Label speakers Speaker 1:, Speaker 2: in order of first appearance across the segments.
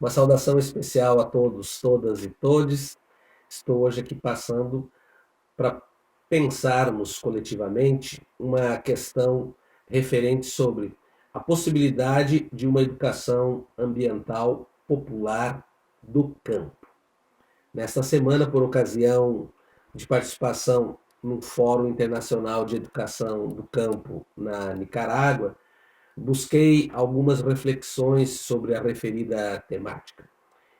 Speaker 1: Uma saudação especial a todos, todas e todes. Estou hoje aqui passando para pensarmos coletivamente uma questão referente sobre a possibilidade de uma educação ambiental popular do campo. Nesta semana, por ocasião de participação no Fórum Internacional de Educação do Campo na Nicarágua, busquei algumas reflexões sobre a referida temática.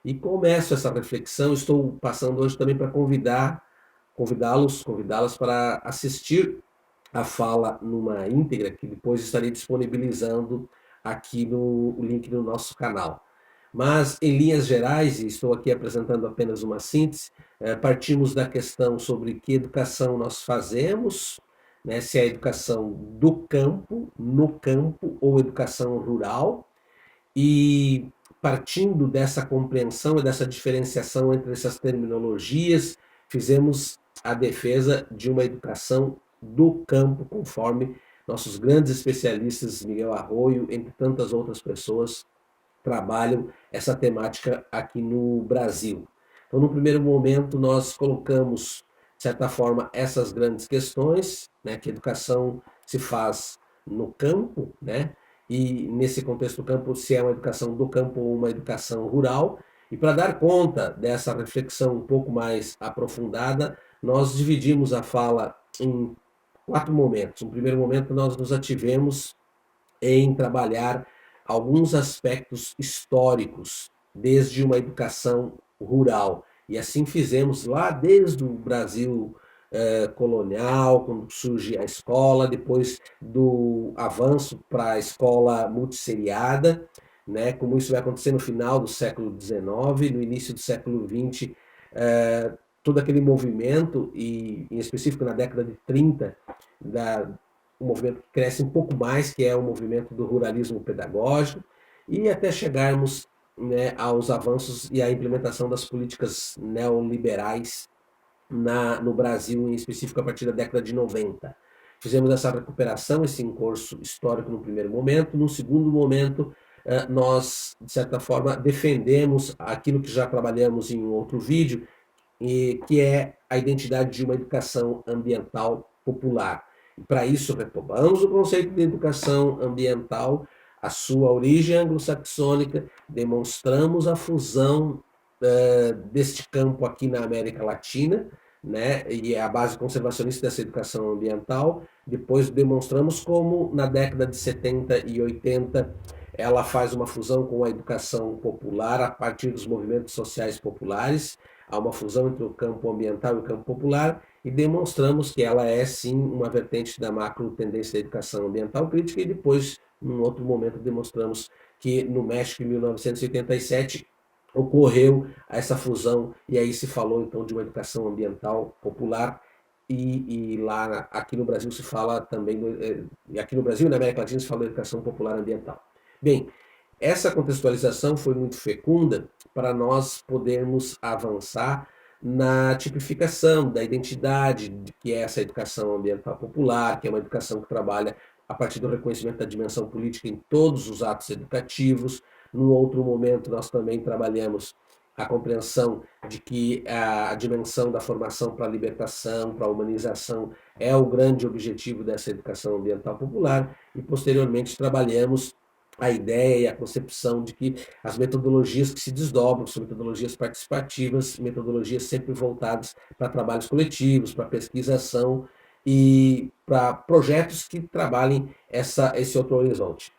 Speaker 1: E começo essa reflexão, estou passando hoje também para convidá-las para assistir a fala numa íntegra, que depois estarei disponibilizando aqui no link no nosso canal. Mas, em linhas gerais, e estou aqui apresentando apenas uma síntese, partimos da questão sobre que educação nós fazemos, né, se é a educação do campo, no campo, ou educação rural, e partindo dessa compreensão e dessa diferenciação entre essas terminologias, fizemos a defesa de uma educação do campo, conforme nossos grandes especialistas, Miguel Arroio, entre tantas outras pessoas, trabalham essa temática aqui no Brasil. Então, no primeiro momento, nós colocamos, de certa forma, essas grandes questões, né, que a educação se faz no campo, né, e nesse contexto do campo, se é uma educação do campo ou uma educação rural. E para dar conta dessa reflexão um pouco mais aprofundada, nós dividimos a fala em quatro momentos. No primeiro momento, nós nos ativemos em trabalhar alguns aspectos históricos, desde uma educação rural. E assim fizemos lá desde o Brasil colonial, quando surge a escola, depois do avanço para a escola multisseriada, né, como isso vai acontecer no final do século XIX, no início do século XX, todo aquele movimento, e em específico na década de 30, um movimento que cresce um pouco mais, que é o movimento do ruralismo pedagógico, e até chegarmos, né, aos avanços e à implementação das políticas neoliberais no Brasil, em específico a partir da década de 90. Fizemos essa recuperação, esse encurso histórico no primeiro momento. No segundo momento, nós, de certa forma, defendemos aquilo que já trabalhamos em um outro vídeo, que é a identidade de uma educação ambiental popular. Para isso, retomamos o conceito de educação ambiental, a sua origem anglo-saxônica, demonstramos a fusão deste campo aqui na América Latina, né, e é a base conservacionista dessa educação ambiental. Depois demonstramos como, na década de 70 e 80, ela faz uma fusão com a educação popular a partir dos movimentos sociais populares. Há uma fusão entre o campo ambiental e o campo popular, e demonstramos que ela é, sim, uma vertente da macro tendência da educação ambiental crítica. E depois, num outro momento, demonstramos que no México, em 1987, ocorreu essa fusão, e aí se falou então de uma educação ambiental popular. E lá, aqui no Brasil se fala também, aqui no Brasil e na América Latina se fala de educação popular ambiental. Bem, essa contextualização foi muito fecunda para nós podermos avançar na tipificação da identidade de que é essa educação ambiental popular, que é uma educação que trabalha a partir do reconhecimento da dimensão política em todos os atos educativos. Num outro momento, nós também trabalhamos a compreensão de que a dimensão da formação para a libertação, para a humanização, é o grande objetivo dessa educação ambiental popular. E, posteriormente, trabalhamos a ideia e a concepção de que as metodologias que se desdobram são metodologias participativas, metodologias sempre voltadas para trabalhos coletivos, para pesquisação e para projetos que trabalhem esse outro horizonte.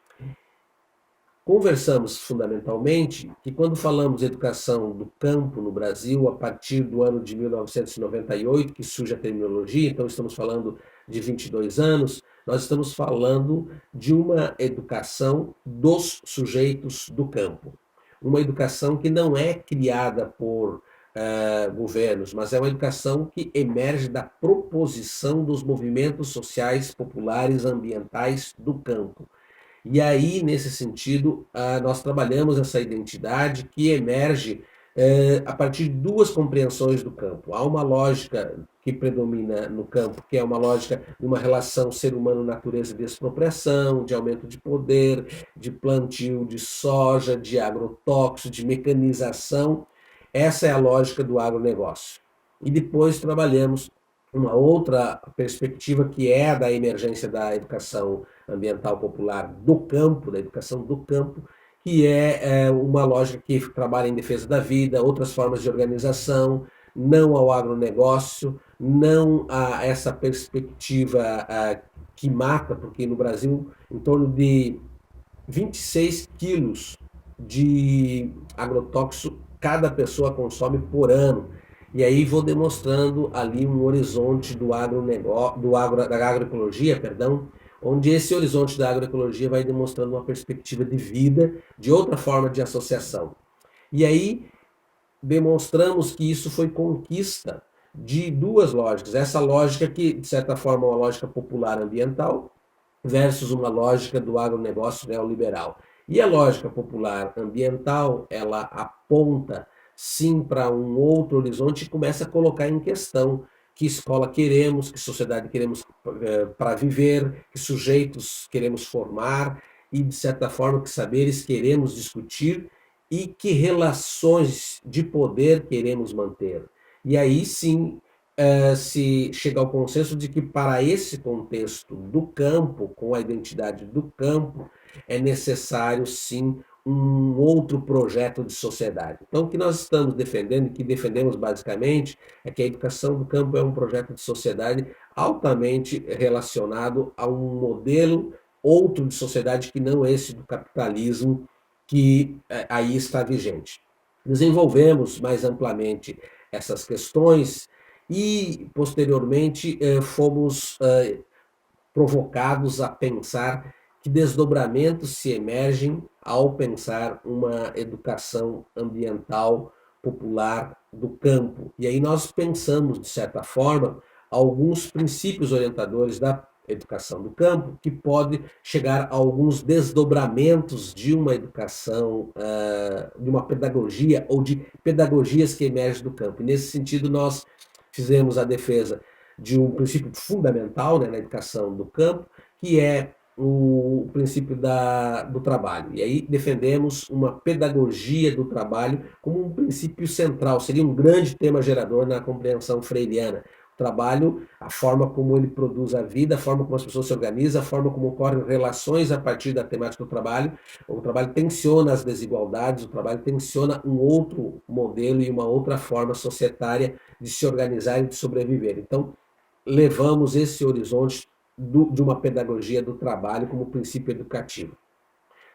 Speaker 1: Conversamos fundamentalmente que, quando falamos de educação do campo no Brasil, a partir do ano de 1998, que surge a terminologia, então estamos falando de 22 anos, nós estamos falando de uma educação dos sujeitos do campo. Uma educação que não é criada por governos, mas é uma educação que emerge da proposição dos movimentos sociais, populares, ambientais do campo. E aí, nesse sentido, nós trabalhamos essa identidade que emerge a partir de duas compreensões do campo. Há uma lógica que predomina no campo, que é uma lógica de uma relação ser humano-natureza de expropriação, de aumento de poder, de plantio de soja, de agrotóxico, de mecanização. Essa é a lógica do agronegócio. E depois trabalhamos uma outra perspectiva que é a da emergência da educação ambiental popular do campo, da educação do campo, que é uma lógica que trabalha em defesa da vida, outras formas de organização, não ao agronegócio, não a essa perspectiva que mata, porque no Brasil em torno de 26 quilos de agrotóxico cada pessoa consome por ano. E aí vou demonstrando ali um horizonte do agronegócio, da agroecologia, perdão, onde esse horizonte da agroecologia vai demonstrando uma perspectiva de vida, de outra forma de associação. E aí demonstramos que isso foi conquista de duas lógicas. Essa lógica que, de certa forma, é uma lógica popular ambiental versus uma lógica do agronegócio neoliberal. E a lógica popular ambiental, ela aponta sim para um outro horizonte e começa a colocar em questão que escola queremos, que sociedade queremos para viver, que sujeitos queremos formar e, de certa forma, que saberes queremos discutir e que relações de poder queremos manter. E aí sim se chega ao consenso de que para esse contexto do campo, com a identidade do campo, é necessário sim um outro projeto de sociedade. Então, o que nós estamos defendendo, e que defendemos basicamente, é que a educação do campo é um projeto de sociedade altamente relacionado a um modelo outro de sociedade que não esse do capitalismo que aí está vigente. Desenvolvemos mais amplamente essas questões e, posteriormente, fomos provocados a pensar que desdobramentos se emergem ao pensar uma educação ambiental popular do campo. E aí nós pensamos, de certa forma, alguns princípios orientadores da educação do campo que pode chegar a alguns desdobramentos de uma educação, de uma pedagogia ou de pedagogias que emergem do campo. E nesse sentido nós fizemos a defesa de um princípio fundamental, né, na educação do campo, que é o princípio do trabalho. E aí defendemos uma pedagogia do trabalho como um princípio central, seria um grande tema gerador na compreensão freiriana. O trabalho, a forma como ele produz a vida, a forma como as pessoas se organizam, a forma como ocorrem relações a partir da temática do trabalho. O trabalho tensiona as desigualdades, o trabalho tensiona um outro modelo e uma outra forma societária de se organizar e de sobreviver. Então, levamos esse horizonte de uma pedagogia do trabalho como princípio educativo.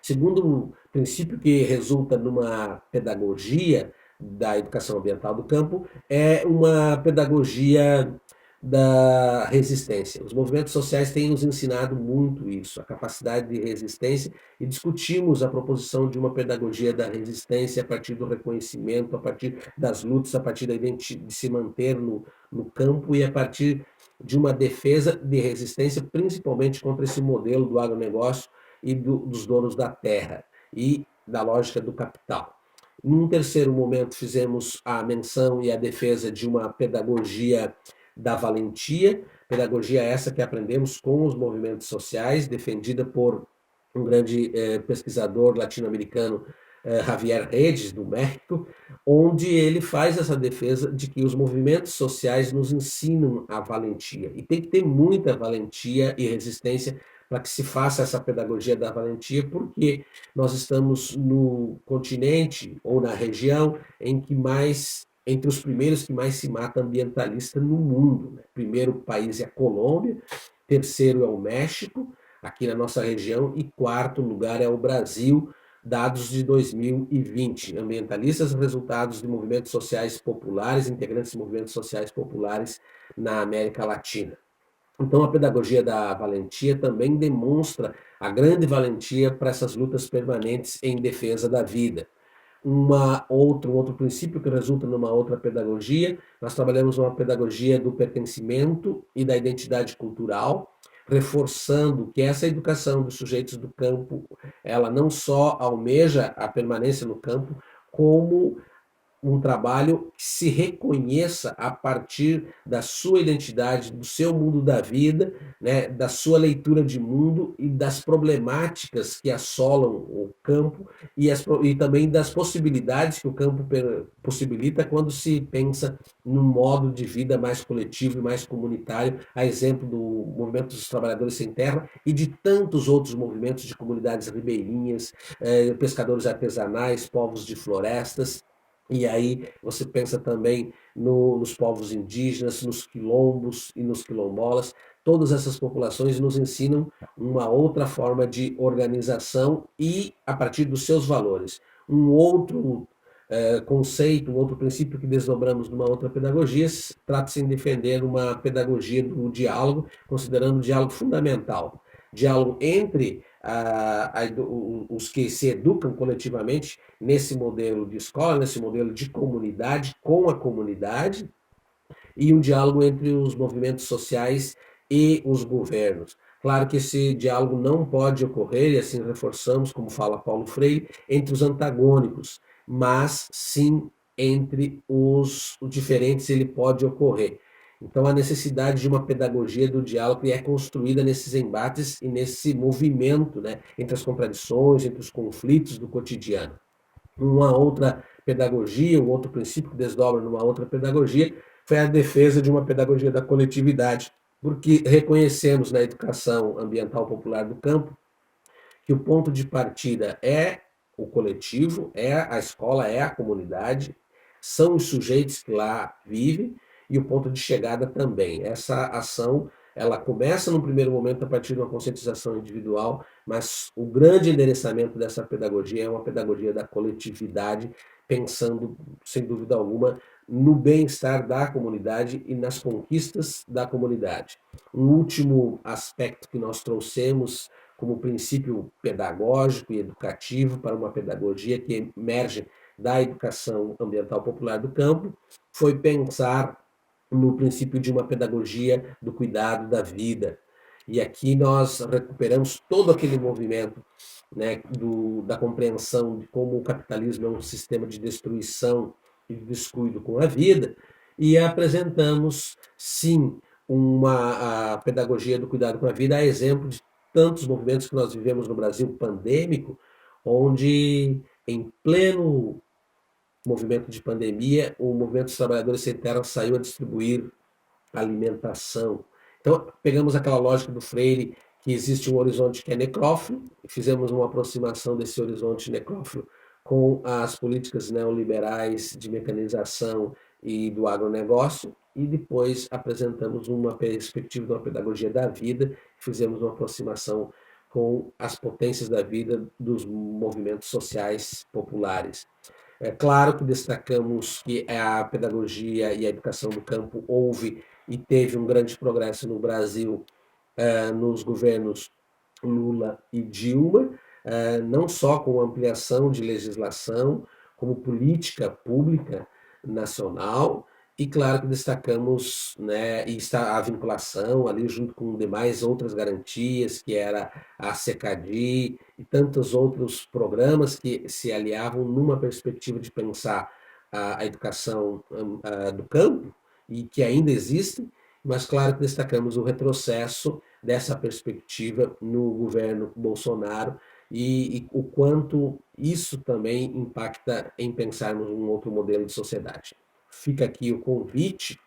Speaker 1: Segundo princípio que resulta numa pedagogia da educação ambiental do campo é uma pedagogia da resistência. Os movimentos sociais têm nos ensinado muito isso, a capacidade de resistência, e discutimos a proposição de uma pedagogia da resistência a partir do reconhecimento, a partir das lutas, a partir de se manter no campo e a partir de uma defesa de resistência, principalmente contra esse modelo do agronegócio e dos donos da terra e da lógica do capital. Num terceiro momento, fizemos a menção e a defesa de uma pedagogia da valentia, pedagogia essa que aprendemos com os movimentos sociais, defendida por um grande pesquisador latino-americano, Javier Redes, do México, onde ele faz essa defesa de que os movimentos sociais nos ensinam a valentia. E tem que ter muita valentia e resistência para que se faça essa pedagogia da valentia, porque nós estamos no continente ou na região em que mais, entre os primeiros que mais se mata ambientalista no mundo. Né? Primeiro país é a Colômbia, terceiro é o México, aqui na nossa região, e quarto lugar é o Brasil, dados de 2020. Ambientalistas, resultados de movimentos sociais populares, integrantes de movimentos sociais populares na América Latina. Então, a pedagogia da valentia também demonstra a grande valentia para essas lutas permanentes em defesa da vida. Um outro princípio que resulta numa outra pedagogia, nós trabalhamos uma pedagogia do pertencimento e da identidade cultural, reforçando que essa educação dos sujeitos do campo, ela não só almeja a permanência no campo, como um trabalho que se reconheça a partir da sua identidade, do seu mundo da vida, né, da sua leitura de mundo e das problemáticas que assolam o campo e também das possibilidades que o campo possibilita quando se pensa num modo de vida mais coletivo e mais comunitário, a exemplo do movimento dos trabalhadores sem terra e de tantos outros movimentos de comunidades ribeirinhas, pescadores artesanais, povos de florestas. E aí você pensa também nos povos indígenas, nos quilombos e nos quilombolas. Todas essas populações nos ensinam uma outra forma de organização e a partir dos seus valores. Um outro conceito, um outro princípio que desdobramos numa outra pedagogia, trata-se em defender uma pedagogia do diálogo, considerando o diálogo fundamental. Diálogo entre os que se educam coletivamente nesse modelo de escola, nesse modelo de comunidade, com a comunidade, e um diálogo entre os movimentos sociais e os governos. Claro que esse diálogo não pode ocorrer, e assim reforçamos, como fala Paulo Freire, entre os antagônicos, mas sim entre os diferentes ele pode ocorrer. Então, a necessidade de uma pedagogia do diálogo é construída nesses embates e nesse movimento, né, entre as contradições, entre os conflitos do cotidiano. Uma outra pedagogia, um outro princípio que desdobra numa outra pedagogia, foi a defesa de uma pedagogia da coletividade, porque reconhecemos na educação ambiental popular do campo que o ponto de partida é o coletivo, é a escola, é a comunidade, são os sujeitos que lá vivem e o ponto de chegada também. Essa ação, ela começa no primeiro momento a partir de uma conscientização individual, mas o grande endereçamento dessa pedagogia é uma pedagogia da coletividade, pensando, sem dúvida alguma, no bem-estar da comunidade e nas conquistas da comunidade. Um último aspecto que nós trouxemos como princípio pedagógico e educativo para uma pedagogia que emerge da educação ambiental popular do campo, foi pensar no princípio de uma pedagogia do cuidado da vida. E aqui nós recuperamos todo aquele movimento, né, da compreensão de como o capitalismo é um sistema de destruição e de descuido com a vida, e apresentamos, sim, uma pedagogia do cuidado com a vida, a exemplo de tantos movimentos que nós vivemos no Brasil pandêmico, onde, em pleno movimento de pandemia, o movimento dos trabalhadores sem terra saiu a distribuir alimentação. Então, pegamos aquela lógica do Freire, que existe um horizonte que é necrófilo, e fizemos uma aproximação desse horizonte necrófilo com as políticas neoliberais de mecanização e do agronegócio, e depois apresentamos uma perspectiva de uma pedagogia da vida, fizemos uma aproximação com as potências da vida dos movimentos sociais populares. É claro que destacamos que a pedagogia e a educação do campo houve e teve um grande progresso no Brasil nos governos Lula e Dilma, não só com ampliação de legislação, como política pública nacional, e claro que destacamos, né, e está a vinculação ali junto com demais outras garantias, que era a SECADI e tantos outros programas que se aliavam numa perspectiva de pensar a educação do campo, e que ainda existem, mas claro que destacamos o retrocesso dessa perspectiva no governo Bolsonaro e o quanto isso também impacta em pensarmos um outro modelo de sociedade. Fica aqui o convite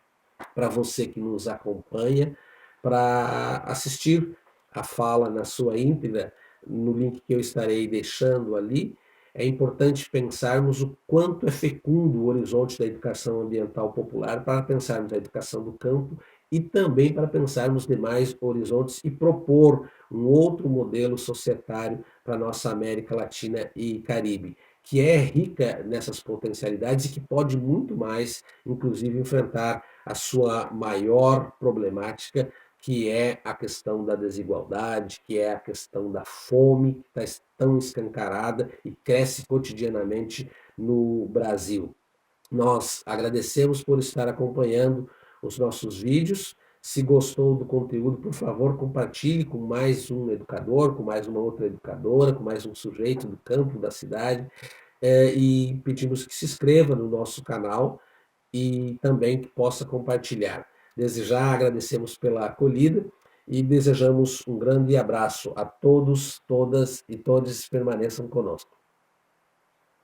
Speaker 1: para você que nos acompanha para assistir a fala na sua íntegra no link que eu estarei deixando ali. É importante pensarmos o quanto é fecundo o horizonte da educação ambiental popular para pensarmos a educação do campo e também para pensarmos demais horizontes e propor um outro modelo societário para a nossa América Latina e Caribe, que é rica nessas potencialidades e que pode muito mais, inclusive, enfrentar a sua maior problemática, que é a questão da desigualdade, que é a questão da fome, que está tão escancarada e cresce cotidianamente no Brasil. Nós agradecemos por estar acompanhando os nossos vídeos. Se gostou do conteúdo, por favor, compartilhe com mais um educador, com mais uma outra educadora, com mais um sujeito do campo, da cidade, e pedimos que se inscreva no nosso canal e também que possa compartilhar. Desde já agradecemos pela acolhida e desejamos um grande abraço a todos, todas e todos permaneçam conosco.